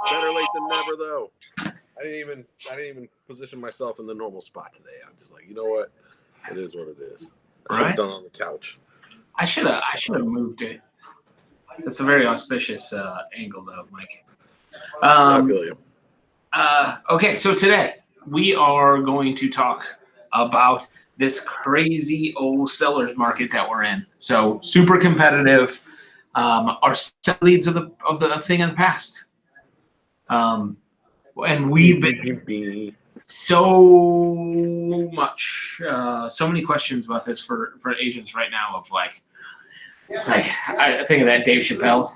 Better late than never, though. I didn't even position myself in the normal spot today. I'm just like, you know what? It is what it is. I should have done it on the couch. I should have moved it. That's a very auspicious angle, though, Mike. I feel you. Okay, so today we are going to talk about this crazy old sellers market that we're in. So super competitive. Our seller leads of the thing in the past. And we've been so many questions about this for agents right now of like, it's like I think of that Dave Chappelle,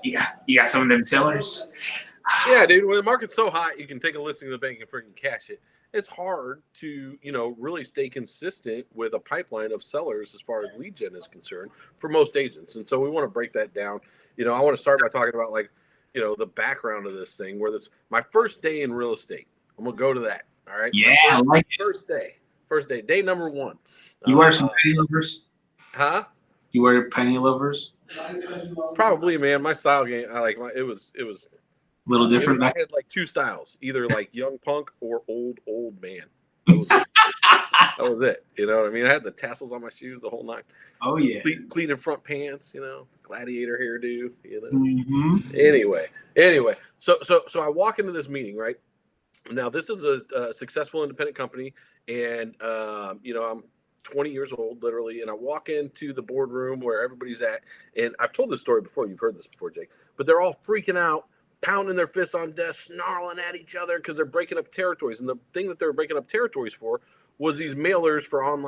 you got some of them sellers. Yeah, dude, when the market's so hot, you can take a listing in the bank and freaking cash it. It's hard to, really stay consistent with a pipeline of sellers as far as lead gen is concerned for most agents. And so we want to break that down. I want to start by talking about the background of this thing, where my first day in real estate. I'm going to go to that. All right. Yeah. First day, day number one. You wear some penny loafers? Huh? You wear penny loafers? Probably, man. My style game, it was a little different. I had like two styles, either like young punk or old man. That was it. You know what I mean? I had the tassels on my shoes, the whole nine. Oh yeah. Pleated front pants, gladiator hairdo, Mm-hmm. Anyway. So I walk into this meeting, right? Now this is a successful independent company, and I'm 20 years old, literally, and I walk into the boardroom where everybody's at, and I've told this story before. You've heard this before, Jake, but they're all freaking out, pounding their fists on desks, snarling at each other because they're breaking up territories. And the thing that they were breaking up territories for was these mailers for home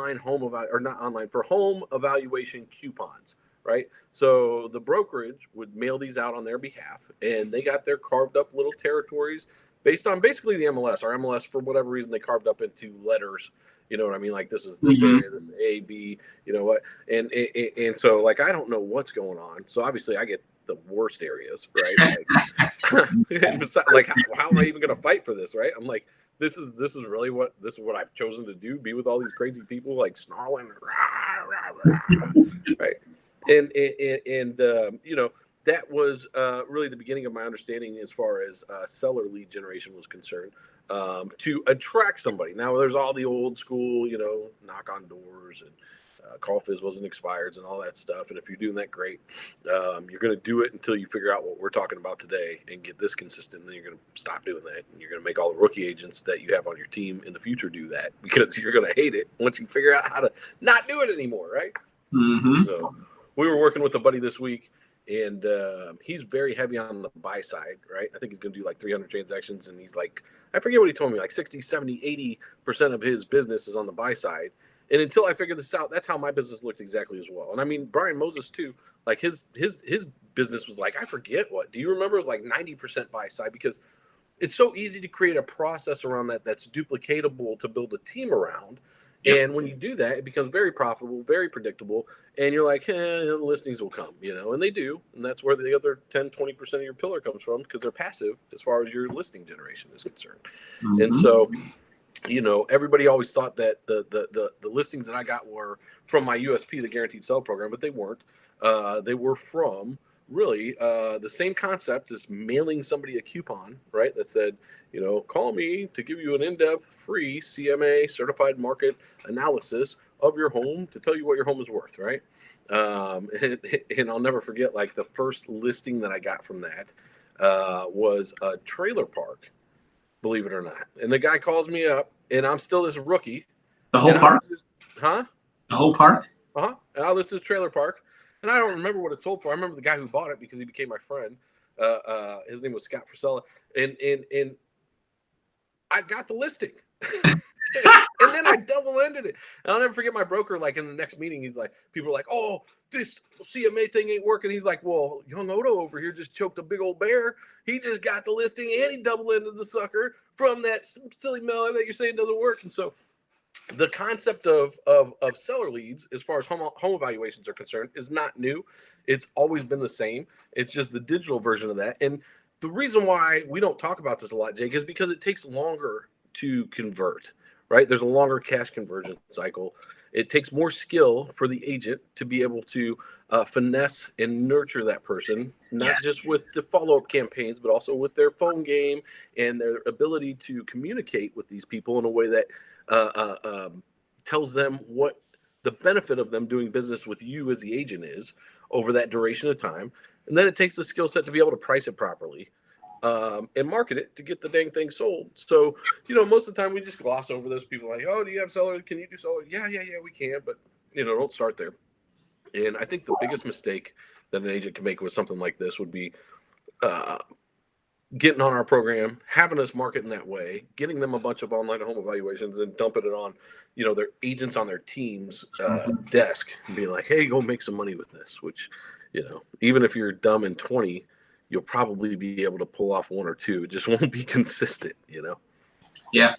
evaluation coupons, right? So the brokerage would mail these out on their behalf, and they got their carved up little territories based on basically the MLS. Our MLS, for whatever reason, they carved up into letters. You know what I mean? Like, this is this area, this is A, B, you know what? And so, like, I don't know what's going on. So obviously I get the worst areas, right? Like how am I even going to fight for this, right? I'm like, this is really what I've chosen to do, be with all these crazy people, like snarling, right? And that was really the beginning of my understanding as far as seller lead generation was concerned, to attract somebody. Now there's all the old school, knock on doors and call FSBOs and expireds and all that stuff. And if you're doing that, great. You're going to do it until you figure out what we're talking about today and get this consistent. And then you're going to stop doing that. And you're going to make all the rookie agents that you have on your team in the future do that, because you're going to hate it once you figure out how to not do it anymore, right? Mm-hmm. So we were working with a buddy this week, and he's very heavy on the buy side, right? I think he's going to do like 300 transactions. And he's like, I forget what he told me, like 60, 70, 80% of his business is on the buy side. And until I figured this out, that's how my business looked exactly as well. And I mean, Brian Moses too, like his business was like, I forget what, do you remember? It was like 90% buy side, because it's so easy to create a process around that's duplicatable to build a team around. Yep. And when you do that, it becomes very profitable, very predictable. And you're like, the listings will come, and they do. And that's where the other 10, 20% of your pillar comes from, because they're passive as far as your listing generation is concerned. Mm-hmm. And so, everybody always thought that the listings that I got were from my USP, the Guaranteed Sell program, but they weren't. They were from really the same concept as mailing somebody a coupon, right? That said, call me to give you an in-depth free CMA certified market analysis of your home to tell you what your home is worth, right? And I'll never forget, like, the first listing that I got from that was a trailer park, believe it or not. And the guy calls me up, and I'm still this rookie. The whole park? The whole park? Uh-huh. And I listed a trailer park. And I don't remember what it sold for. I remember the guy who bought it because he became my friend. His name was Scott Frisella. And I got the listing. And then I double-ended it. And I'll never forget my broker, like, in the next meeting, he's like, people are like, oh, this CMA thing ain't working. He's like, well, young Odo over here just choked a big old bear. He just got the listing, and he double-ended the sucker from that silly mailer that you're saying doesn't work. And so the concept of seller leads, as far as home evaluations are concerned, is not new. It's always been the same. It's just the digital version of that. And the reason why we don't talk about this a lot, Jake, is because it takes longer to convert, right? There's a longer cash conversion cycle. it takes more skill for the agent to be able to finesse and nurture that person, not just with the follow-up campaigns, but also with their phone game and their ability to communicate with these people in a way that tells them what the benefit of them doing business with you as the agent is over that duration of time. And then it takes the skill set to be able to price it properly, and market it to get the dang thing sold. So, most of the time we just gloss over this. People are like, oh, do you have sellers? Can you do sellers? Yeah, we can. But, don't start there. And I think the biggest mistake that an agent can make with something like this would be getting on our program, having us market in that way, getting them a bunch of online home evaluations and dumping it on, their agents on their team's desk and being like, hey, go make some money with this, which, even if you're dumb in 20, you'll probably be able to pull off one or two. It just won't be consistent, Yeah.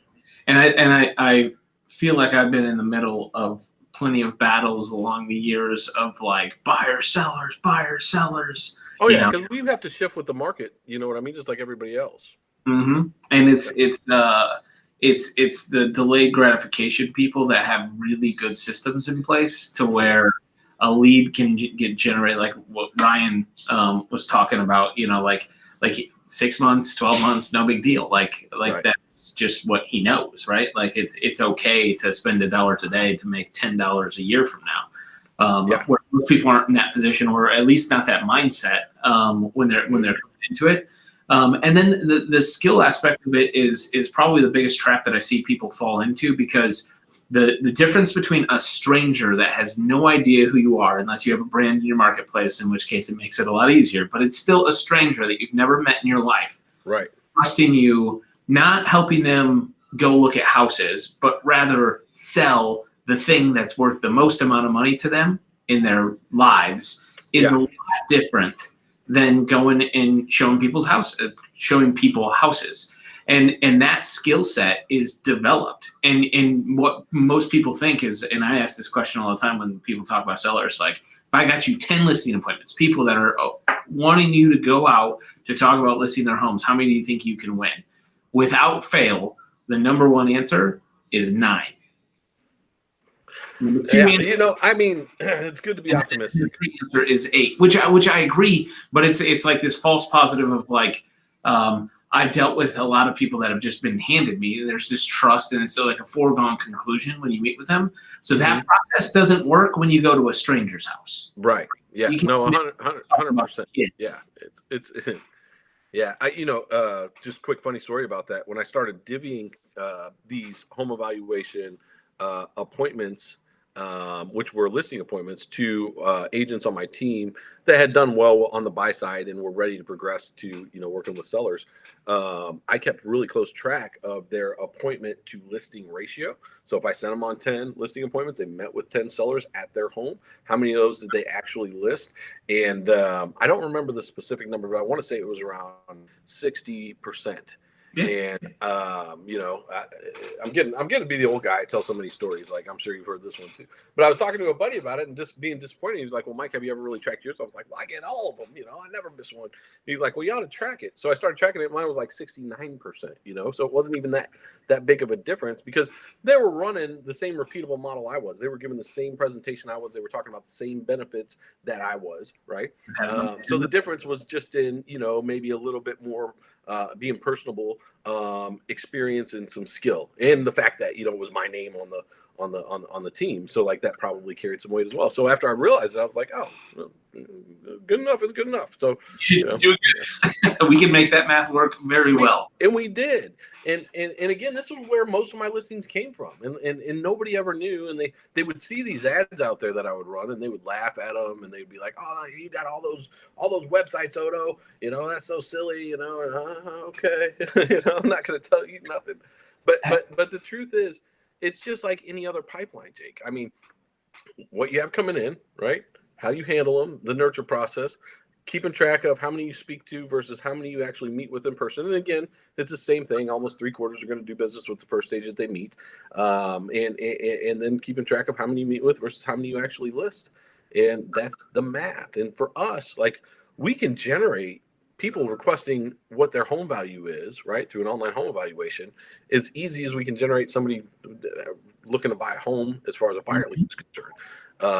And I feel like I've been in the middle of plenty of battles along the years of like buyers, sellers. Oh yeah, because we have to shift with the market. You know what I mean? Just like everybody else. Mm-hmm. And it's the delayed gratification people that have really good systems in place to where a lead can get generated, like what Ryan was talking about. Like 6 months, 12 months, no big deal. Like right. That's just what he knows, right? Like it's okay to spend $1 today to make $10 a year from now. Where most people aren't in that position, or at least not that mindset when they're coming into it. And then the skill aspect of it is probably the biggest trap that I see people fall into, because the difference between a stranger that has no idea who you are, unless you have a brand in your marketplace, in which case it makes it a lot easier, but it's still a stranger that you've never met in your life. Right. Trusting you, not helping them go look at houses, but rather sell the thing that's worth the most amount of money to them in their lives is a lot different than going and showing people houses. And that skill set is developed. And what most people think is, and I ask this question all the time when people talk about sellers, like, if I got you 10 listing appointments, people that are wanting you to go out to talk about listing their homes, how many do you think you can win? Without fail, the number one answer is 9. It's good to be optimistic. The answer is 8, which I agree, but it's like this false positive of like, I've dealt with a lot of people that have just been handed me. There's this trust, and it's still like a foregone conclusion when you meet with them. So that process doesn't work when you go to a stranger's house. Right. Yeah. No, 100%. Yeah. It's yeah. Just quick funny story about that. When I started divvying these home evaluation appointments, which were listing appointments, to agents on my team that had done well on the buy side and were ready to progress to, working with sellers. I kept really close track of their appointment to listing ratio. So if I sent them on 10 listing appointments, they met with 10 sellers at their home. How many of those did they actually list? And I don't remember the specific number, but I want to say it was around 60%. And I'm getting to be the old guy. I tell so many stories. Like, I'm sure you've heard this one too. But I was talking to a buddy about it and just being disappointed. He was like, "Well, Mike, have you ever really tracked yours?" I was like, "Well, I get all of them. I never miss one." He's like, "Well, you ought to track it." So I started tracking it. Mine was like 69%. So it wasn't even that big of a difference, because they were running the same repeatable model I was. They were giving the same presentation I was. They were talking about the same benefits that I was. Right. So the difference was just in maybe a little bit more being personable, experience, and some skill, and the fact that it was my name on the team. So like that probably carried some weight as well. So after I realized it, I was like, oh, good enough is good enough. So doing good. We can make that math work very well. And we did. And again, this was where most of my listings came from, and nobody ever knew. And they would see these ads out there that I would run, and they would laugh at them, and they'd be like, "Oh, you got all those websites, Odo. That's so silly. Okay, I'm not going to tell you nothing." But the truth is, it's just like any other pipeline, Jake. I mean, what you have coming in, right? How you handle them, the nurture process, keeping track of how many you speak to versus how many you actually meet with in person. And again, it's the same thing. Almost 3/4 are going to do business with the first agent they meet. And then keeping track of how many you meet with versus how many you actually list. And that's the math. And for us, like, we can generate people requesting what their home value is, right, through an online home evaluation, as easy as we can generate somebody looking to buy a home as far as a buyer lead is concerned.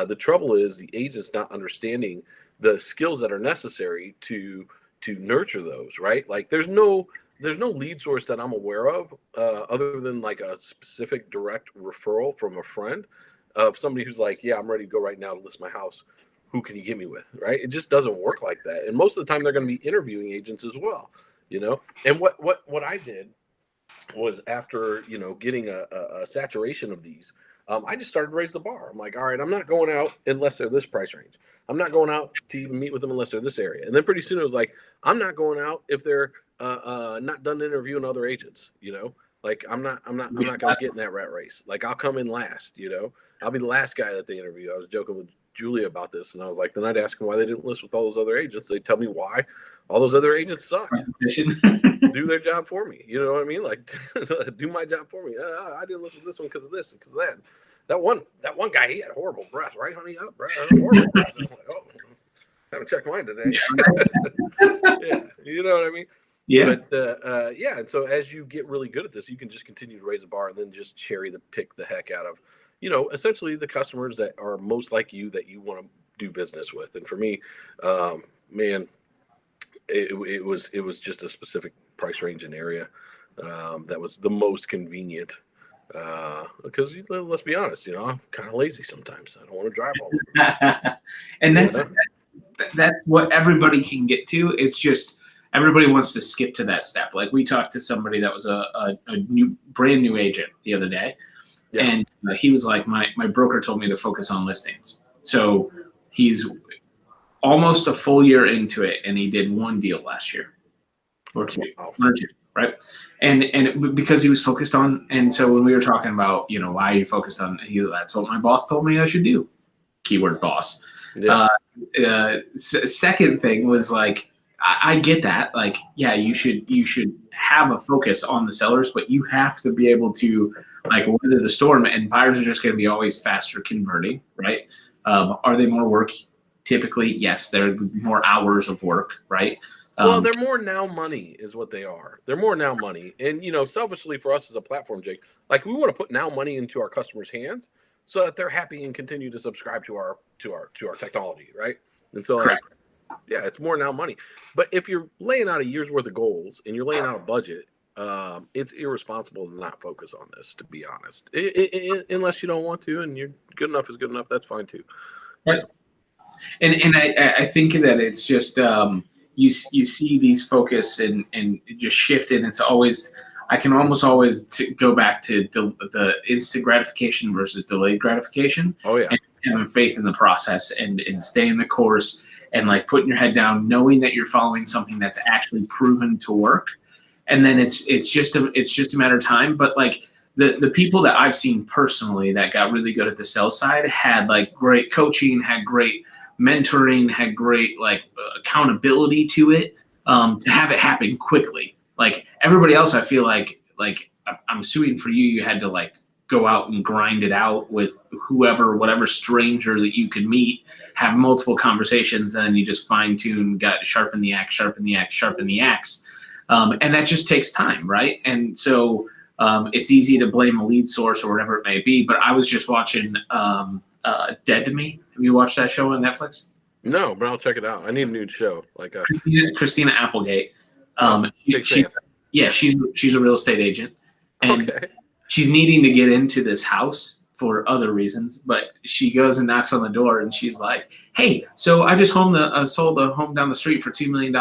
The trouble is the agent's not understanding the skills that are necessary to nurture those, right? Like there's no lead source that I'm aware of other than like a specific direct referral from a friend of somebody who's like, yeah, I'm ready to go right now to list my house. Who can you get me with, right? It just doesn't work like that. And most of the time they're going to be interviewing agents as well, you know? And what I did was after, you know, getting a saturation of these, I just started to raise the bar. I'm like, all right, I'm not going out unless they're this price range. I'm not going out to even meet with them unless they're this area. And then pretty soon it was like, I'm not going out if they're not done interviewing other agents, you know? Like I'm not going to get in that rat race. Like I'll come in last, you know? I'll be the last guy that they interview. I was joking with Julia about this, and I was like, then I'd ask them why they didn't list with all those other agents. They'd tell me why all those other agents suck. Do their job for me. You know what I mean? Like, do my job for me. I didn't list with this one because of this and because of that. That one guy, he had horrible breath, right, honey? Horrible breath. I'm like, oh, haven't checked mine today. Yeah, you know what I mean? Yeah. But yeah, and so as you get really good at this, you can just continue to raise the bar and then just pick the heck out of, you know, essentially the customers that are most like you that you want to do business with. And for me, man, it was just a specific price range and area that was the most convenient. Because let's be honest, you know, I'm kind of lazy sometimes. I don't want to drive all over. And that's what everybody can get to. It's just everybody wants to skip to that step. Like we talked to somebody that was a brand new agent the other day. Yeah. And he was like, my broker told me to focus on listings. So he's almost a full year into it, and he did one deal last year or two, right? And because he was focused on, and so when we were talking about, you know, why are you focused on, that's what my boss told me I should do. Keyword boss. Yeah. Second thing was like, I get that. Like, yeah, you should have a focus on the sellers, but you have to be able to like weather the storm, and buyers are just going to be always faster converting, right? Are they more work? Typically, yes, they're more hours of work, right? Well, they're more now money is what they are. They're more now money. And, you know, selfishly for us as a platform, Jake, like we want to put now money into our customers' hands so that they're happy and continue to subscribe to our technology, right? And so like, yeah, it's more now money. But if you're laying out a year's worth of goals and you're laying out a budget, it's irresponsible to not focus on this, to be honest. Unless you don't want to, and you're good enough is good enough, that's fine too. Right. And I think that it's just you see these focus and just shift, and it's always, I can almost always go back to the instant gratification versus delayed gratification. Oh yeah. And having faith in the process and staying the course and like putting your head down, knowing that you're following something that's actually proven to work. And then it's just a matter of time. But like the people that I've seen personally that got really good at the sales side had like great coaching, had great mentoring, had great like accountability to it, to have it happen quickly. Like everybody else, I feel like I'm assuming for you, you had to like go out and grind it out with whoever, whatever stranger that you could meet, have multiple conversations, and then you just fine tune, sharpen the axe. And that just takes time, right? And so it's easy to blame a lead source or whatever it may be. But I was just watching Dead to Me. Have you watched that show on Netflix? No, but I'll check it out. I need a new show. Like Christina Applegate. She's a real estate agent. And she's needing to get into this house for other reasons, but she goes and knocks on the door and she's like, hey, so I just sold the home down the street for $2 million.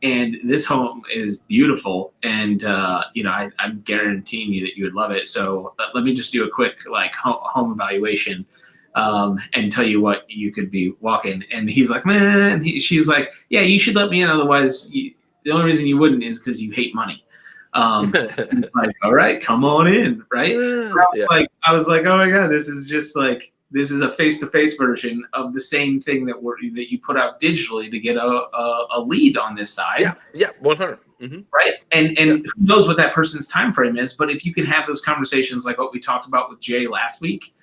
And this home is beautiful. And, I'm guaranteeing you that you would love it. So let me just do a quick like home evaluation, and tell you what you could be walking. And he's like, man, she's like, yeah, you should let me in. Otherwise the only reason you wouldn't is because you hate money. Like, all right, come on in. Right. I was like, oh my God, this is a face-to-face version of the same thing that you put out digitally to get a lead on this side. Yeah, 100. Mm-hmm. Right, and who knows what that person's time frame is? But if you can have those conversations like what we talked about with Jay last week,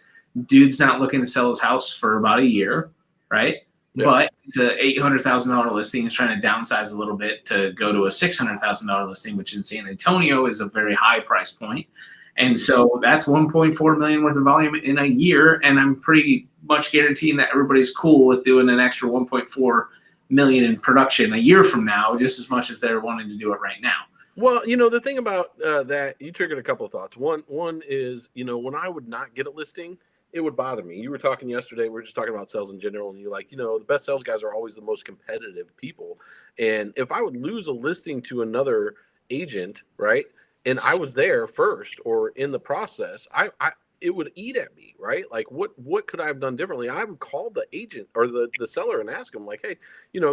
dude's not looking to sell his house for about a year, right? Yeah. but it's a $800,000 listing. It's trying to downsize a little bit to go to a $600,000 listing, which in San Antonio is a very high price point. And so that's 1.4 million worth of volume in a year. And I'm pretty much guaranteeing that everybody's cool with doing an extra 1.4 million in production a year from now, just as much as they're wanting to do it right now. Well, the thing about that, you triggered a couple of thoughts. One is, when I would not get a listing, it would bother me. You were talking yesterday, we were just talking about sales in general, and you're like, the best sales guys are always the most competitive people. And if I would lose a listing to another agent, right, and I was there first or in the process, it would eat at me, right? Like, what could I have done differently? I would call the agent or the seller and ask him, like, hey,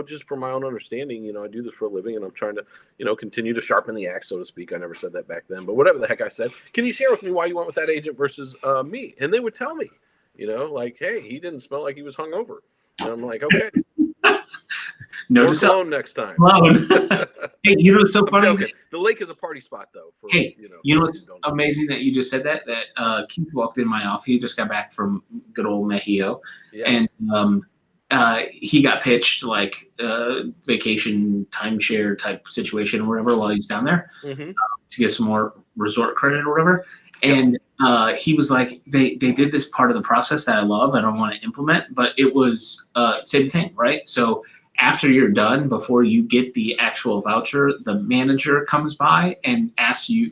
just from my own understanding, I do this for a living, and I'm trying to, continue to sharpen the axe, so to speak. I never said that back then, but whatever the heck I said. Can you share with me why you went with that agent versus me? And they would tell me, like, hey, he didn't smell like he was hungover. And I'm like, okay. No, more cologne next time. Hey, what's so funny? The lake is a party spot, though. What's amazing that you just said that? That Keith walked in my office. He just got back from good old Mexico, and he got pitched like vacation timeshare type situation or whatever while he's down there to get some more resort credit or whatever. And he was like, they did this part of the process that I love, I don't want to implement, but it was same thing, right? So after you're done, before you get the actual voucher, the manager comes by and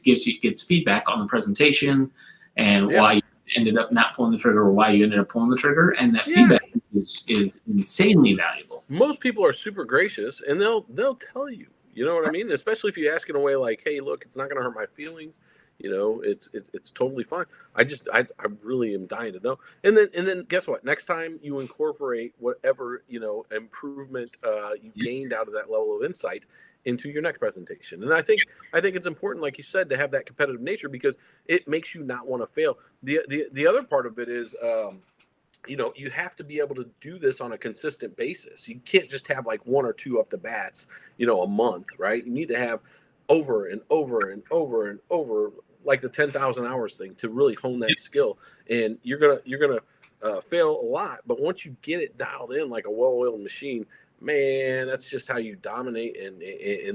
gets feedback on the presentation and why you ended up not pulling the trigger or why you ended up pulling the trigger. And that feedback is insanely valuable. Most people are super gracious, and they'll tell you, you know what I mean? Especially if you ask in a way like, hey, look, it's not going to hurt my feelings. It's totally fine. I really am dying to know. And then guess what? Next time you incorporate whatever, improvement you gained out of that level of insight into your next presentation. And I think it's important, like you said, to have that competitive nature, because it makes you not want to fail. The other part of it is, you have to be able to do this on a consistent basis. You can't just have like one or two up to bats, a month, right? You need to have over and over and over and over, like the 10,000 hours thing, to really hone that skill. And you're gonna fail a lot, but once you get it dialed in like a well-oiled machine, man, that's just how you dominate. And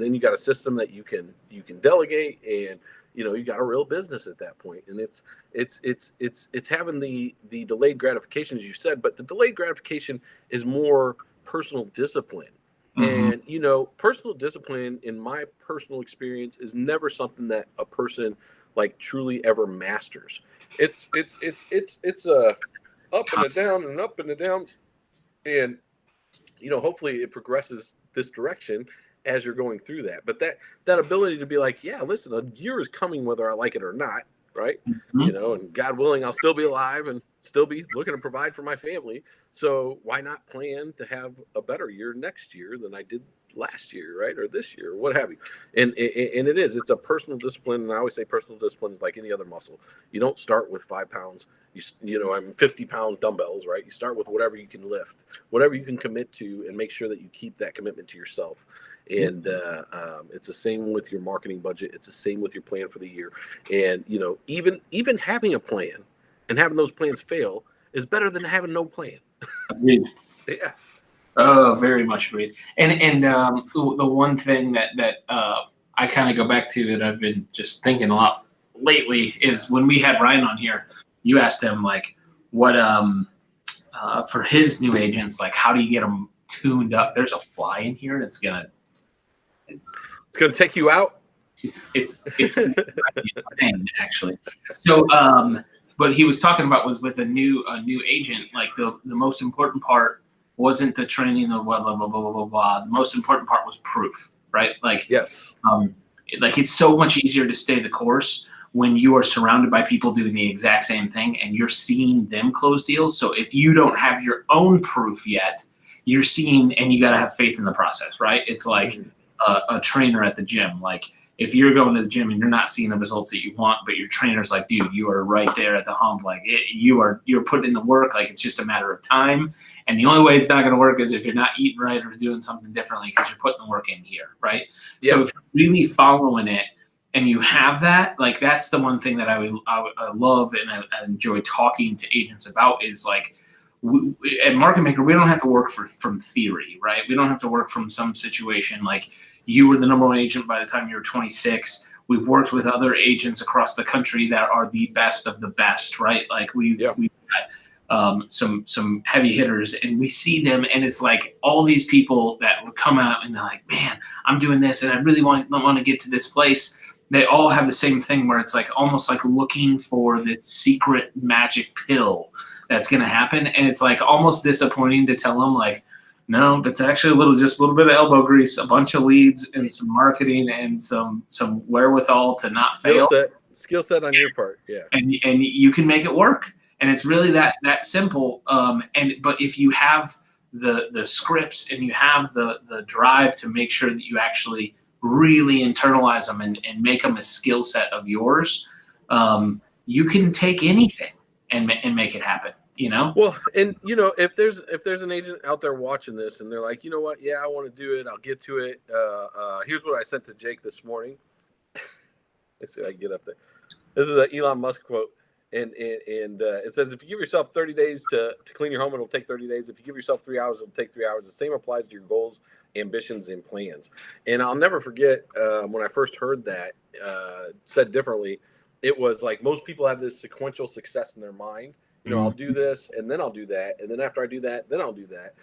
then you got a system that you can delegate, and you got a real business at that point. And it's having the delayed gratification, as you said, but the delayed gratification is more personal discipline. And personal discipline, in my personal experience, is never something that a person like truly ever masters. It's a up and a down and up and a down, and hopefully it progresses this direction as you're going through that. But that ability to be like, yeah, listen, a year is coming whether I like it or not, right? And God willing, I'll still be alive and still be looking to provide for my family. So why not plan to have a better year next year than I did last year, right? Or this year, or what have you. And it's a personal discipline. And I always say personal discipline is like any other muscle. You don't start with 5 pounds. I'm 50-pound dumbbells, right? You start with whatever you can lift, whatever you can commit to, and make sure that you keep that commitment to yourself. And it's the same with your marketing budget. It's the same with your plan for the year. And, even having a plan and having those plans fail is better than having no plan. Agreed. Yeah. Oh, very much agreed. And the one thing that I kind of go back to that I've been just thinking a lot lately is when we had Ryan on here, you asked him like what for his new agents, like how do you get them tuned up? There's a fly in here that's gonna take you out. It's insane, actually. So what he was talking about was with a new agent, like the most important part wasn't the training of blah blah blah blah blah blah. The most important part was proof, right? Like yes, like it's so much easier to stay the course when you are surrounded by people doing the exact same thing and you're seeing them close deals. So if you don't have your own proof yet, you're seeing, and you got to have faith in the process, right? It's like a trainer at the gym. Like if you're going to the gym and you're not seeing the results that you want, but your trainer's like, dude, you are right there at the hump. Like you're putting in the work. Like it's just a matter of time. And the only way it's not going to work is if you're not eating right or doing something differently because you're putting the work in here, right? Yeah. So if you're really following it and you have that, like that's the one thing that I love and I enjoy talking to agents about is like at Market Maker, we don't have to work from theory, right? We don't have to work from some situation like you were the number one agent by the time you were 26. We've worked with other agents across the country that are the best of the best, right? Like we've got some heavy hitters, and we see them, and it's like all these people that would come out and they're like, man, I'm doing this, and I really want to get to this place. They all have the same thing where it's like almost like looking for this secret magic pill that's going to happen, and it's like almost disappointing to tell them like, no, that's actually just a little bit of elbow grease, a bunch of leads, and some marketing, and some wherewithal to not fail. Skill set on your part, yeah. And you can make it work, and it's really that simple. But if you have the scripts and you have the drive to make sure that you actually really internalize them and make them a skill set of yours, you can take anything and make it happen. Well, and if there's an agent out there watching this and they're like, you know what, yeah, I want to do it, I'll get to it. Here's what I sent to Jake this morning. Let's see if I can get up there. This is an Elon Musk quote, and it says, if you give yourself 30 days to clean your home, it'll take 30 days. If you give yourself 3 hours, it'll take 3 hours. The same applies to your goals, ambitions, and plans. And I'll never forget when I first heard that said differently, it was like most people have this sequential success in their mind. I'll do this, and then I'll do that, and then after I do that, then I'll do that.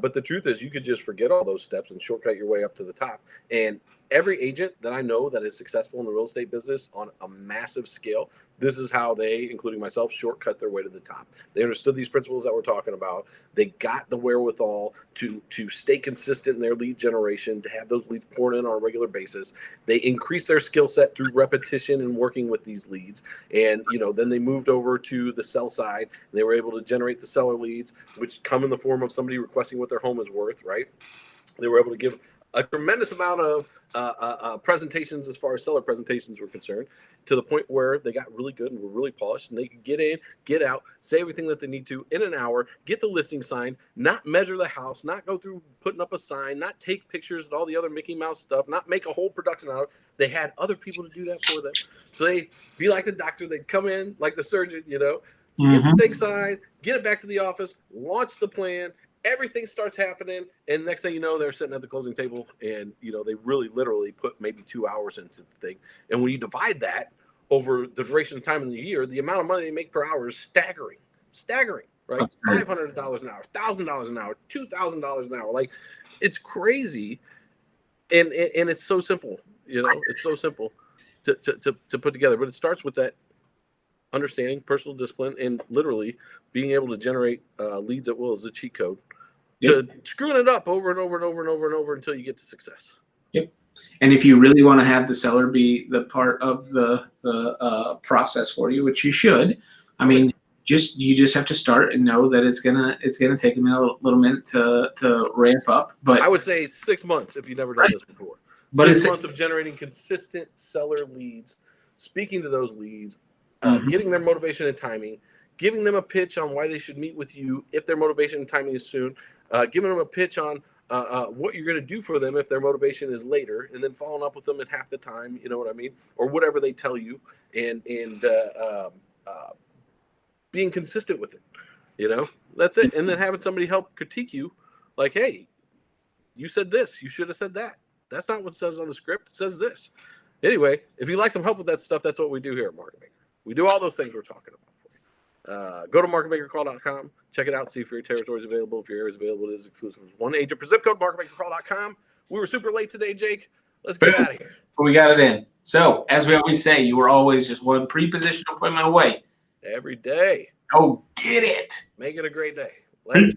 But the truth is, you could just forget all those steps and shortcut your way up to the top. And every agent that I know that is successful in the real estate business on a massive scale, this is how they, including myself, shortcut their way to the top. They understood these principles that we're talking about. They got the wherewithal to stay consistent in their lead generation, to have those leads poured in on a regular basis. They increased their skill set through repetition and working with these leads. And, then they moved over to the sell side. And they were able to generate the seller leads, which come in the form of somebody requesting what their home is worth, right? They were able to give a tremendous amount of presentations as far as seller presentations were concerned, to the point where they got really good and were really polished, and they could get in, get out, say everything that they need to in an hour, get the listing signed, not measure the house, not go through putting up a sign, not take pictures and all the other Mickey Mouse stuff, not make a whole production out of it. They had other people to do that for them. So they'd be like the doctor, they'd come in like the surgeon, get the thing signed, get it back to the office, launch the plan. Everything starts happening, and next thing you know, they're sitting at the closing table, and they really literally put maybe 2 hours into the thing. And when you divide that over the duration of time in the year, the amount of money they make per hour is staggering, right? $500 an hour, $1,000 an hour, $2,000 an hour. Like, it's crazy, and it's so simple. It's so simple to put together. But it starts with that understanding, personal discipline, and literally being able to generate leads at will is a cheat code to screwing it up over and over and over and over and over until you get to success. Yep. And if you really want to have the seller be the part of the process for you, which you should, I mean, you just have to start and know that it's gonna take a little minute to ramp up. But I would say 6 months if you've never done this before. But 6 months of generating consistent seller leads, speaking to those leads, getting their motivation and timing, giving them a pitch on why they should meet with you if their motivation and timing is soon, giving them a pitch on what you're going to do for them if their motivation is later, and then following up with them at half the time, you know what I mean, or whatever they tell you, and being consistent with it, that's it. And then having somebody help critique you, like, hey, you said this, you should have said that. That's not what it says on the script. It says this. Anyway, if you'd like some help with that stuff, that's what we do here at Market Maker. We do all those things we're talking about for you. Go to marketmakercall.com. Check it out. See if your territory is available. If your area is available, it is exclusive. One agent per zip code, marketmakercall.com. We were super late today, Jake. Let's get out of here. We got it in. So, as we always say, you were always just one pre-position appointment away. Every day. Oh, get it. Make it a great day. Later.